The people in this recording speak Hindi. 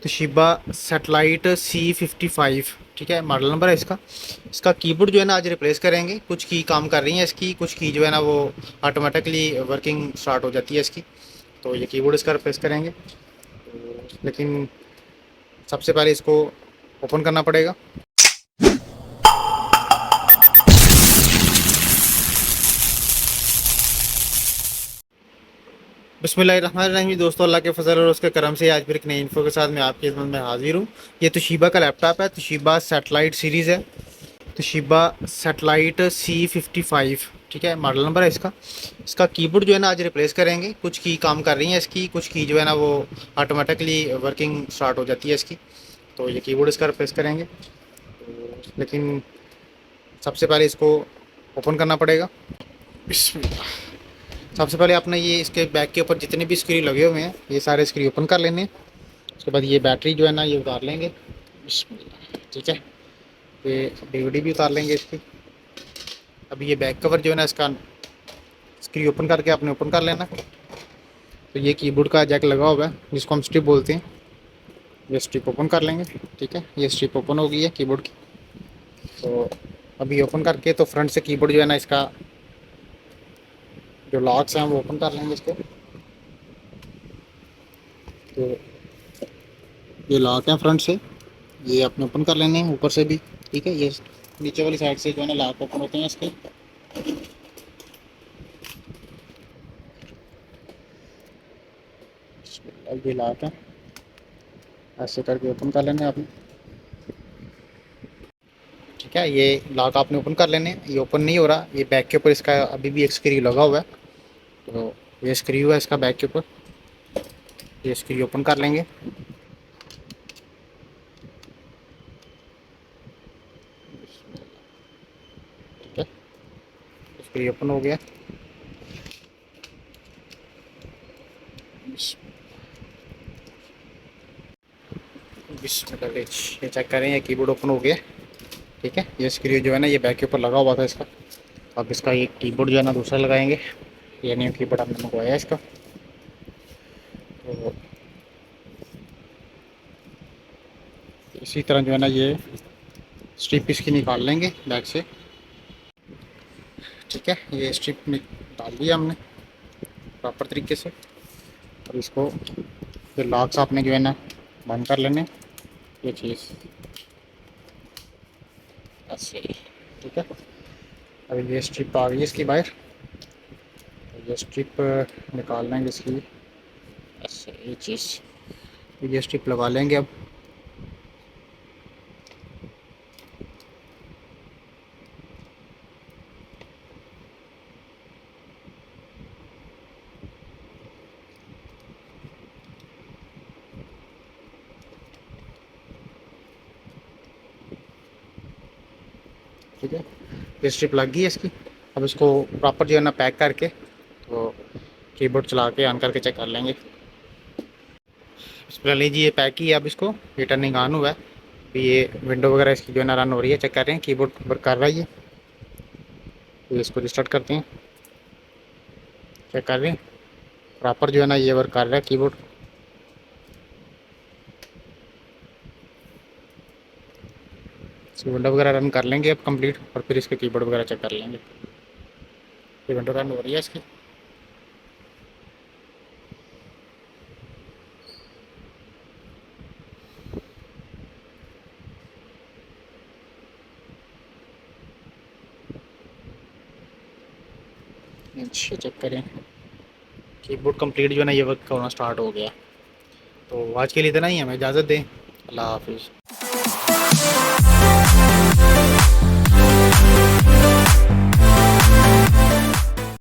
तोशिबा सेटेलाइट C55, ठीक है, मॉडल नंबर है इसका। इसका कीबोर्ड जो है ना आज रिप्लेस करेंगे। कुछ की काम कर रही है इसकी, कुछ की जो है ना वो ऑटोमेटिकली वर्किंग स्टार्ट हो जाती है इसकी। तो ये कीबोर्ड इसका रिप्लेस करेंगे, लेकिन सबसे पहले इसको ओपन करना पड़ेगा। बिस्मिल्लाहिर्रहमानिर्रहीम दोस्तों, अल्लाह के फजल और उसके करम से आज फिर एक नई इन्फो के साथ मैं आपकी खिदमत में हाजिर हूँ। ये तोशिबा का लैपटॉप है, तोशिबा सेटेलाइट सीरीज़ है, तोशिबा सेटेलाइट C55, ठीक है, मॉडल नंबर है इसका। इसका कीबोर्ड जो है ना आज रिप्लेस करेंगे। कुछ की काम कर रही है इसकी, कुछ की जो है ना वो ऑटोमेटिकली वर्किंग स्टार्ट हो जाती है इसकी। तो ये कीबोर्ड इसका रिप्लेस करेंगे, लेकिन सबसे पहले इसको ओपन करना पड़ेगा। बिस्मिल्लाह। सबसे पहले आपने ये इसके बैक के ऊपर जितने भी स्क्रू लगे हुए हैं ये सारे स्क्रू ओपन कर लेने हैं। उसके बाद ये बैटरी जो है ना ये उतार लेंगे, ठीक है। ये DVD भी उतार लेंगे इसकी। अभी ये बैक कवर जो है ना इसका स्क्रू ओपन करके आपने ओपन कर लेना। तो ये कीबोर्ड का जैक लगा हुआ है जिसको हम स्ट्रिप बोलते हैं। ये स्ट्रिप ओपन कर लेंगे, ठीक है। ये स्ट्रिप ओपन हो गई है कीबोर्ड की। तो अभी ओपन करके तो फ्रंट से कीबोर्ड जो है ना इसका जो लॉक्स हैं वो ओपन कर लेंगे इसके। तो ये लॉक है फ्रंट से, ये आपने ओपन कर लेने हैं ऊपर से भी, ठीक है। ये नीचे वाली साइड से जो है ना लॉक ओपन होते हैं इसके। ये लॉक है, ऐसे करके ओपन कर लेने आपने, ठीक है। ये लॉक आपने ओपन कर लेने। ये ओपन नहीं हो रहा, ये बैक के ऊपर इसका अभी भी एक स्क्रू लगा हुआ है। तो ये स्क्रू है इसका बैक के ऊपर, ये स्क्रू ओपन कर लेंगे। ठीक है, स्क्रू ओपन हो गया। ये चेक करें, ये कीबोर्ड ओपन हो गया, ठीक है। ये स्क्रू जो है ना ये बैक के ऊपर लगा हुआ था इसका। अब इसका ये कीबोर्ड जो है ना दूसरा लगाएंगे। ये न्यू कीबोर्ड हमने मंगवाया है इसका। तो इसी तरह जो है ना ये स्ट्रिप इसकी निकाल लेंगे बैक से, ठीक है। ये स्ट्रिप डाल दिया हमने प्रॉपर तरीके से। और इसको फिर लॉक्स आपने जो है ना बंद कर लेने, ये चीज़ ऐसे, ठीक है। अभी ये स्ट्रिप आ गई इसकी बाहर, तो ये स्ट्रिप निकाल लेंगे इसकी ऐसे, ये चीज़। तो ये स्ट्रिप लगा लेंगे अब। ठीक है, ये स्ट्रिप लग गई है इसकी। अब इसको प्रॉपर जो है ना पैक करके तो कीबोर्ड चला के ऑन करके चेक कर लेंगे। इस पर लीजिए ये पैक ही है। अब इसको ये टर्निंग ऑन हुआ है, अभी ये विंडो वगैरह इसकी जो है ना रन हो रही है। चेक कर रहे हैं कीबोर्ड वर्क कर रहा है ये। तो इसको रिस्टार्ट करते हैं, चेक कर रहे हैं प्रॉपर जो है ना ये वर्क कर रहा है कीबोर्ड। इसकी विंडो वगैरह रन कर लेंगे अब कंप्लीट, और फिर इसके कीबोर्ड वगैरह चेक कर लेंगे। ये विंडो रन हो रही है इसकी। अच्छा, चेक करें कीबोर्ड कंप्लीट जो है ना ये वर्क होना स्टार्ट हो गया। तो आज के लिए इतना ही, हमें इजाज़त दें। अल्लाह हाफिज़।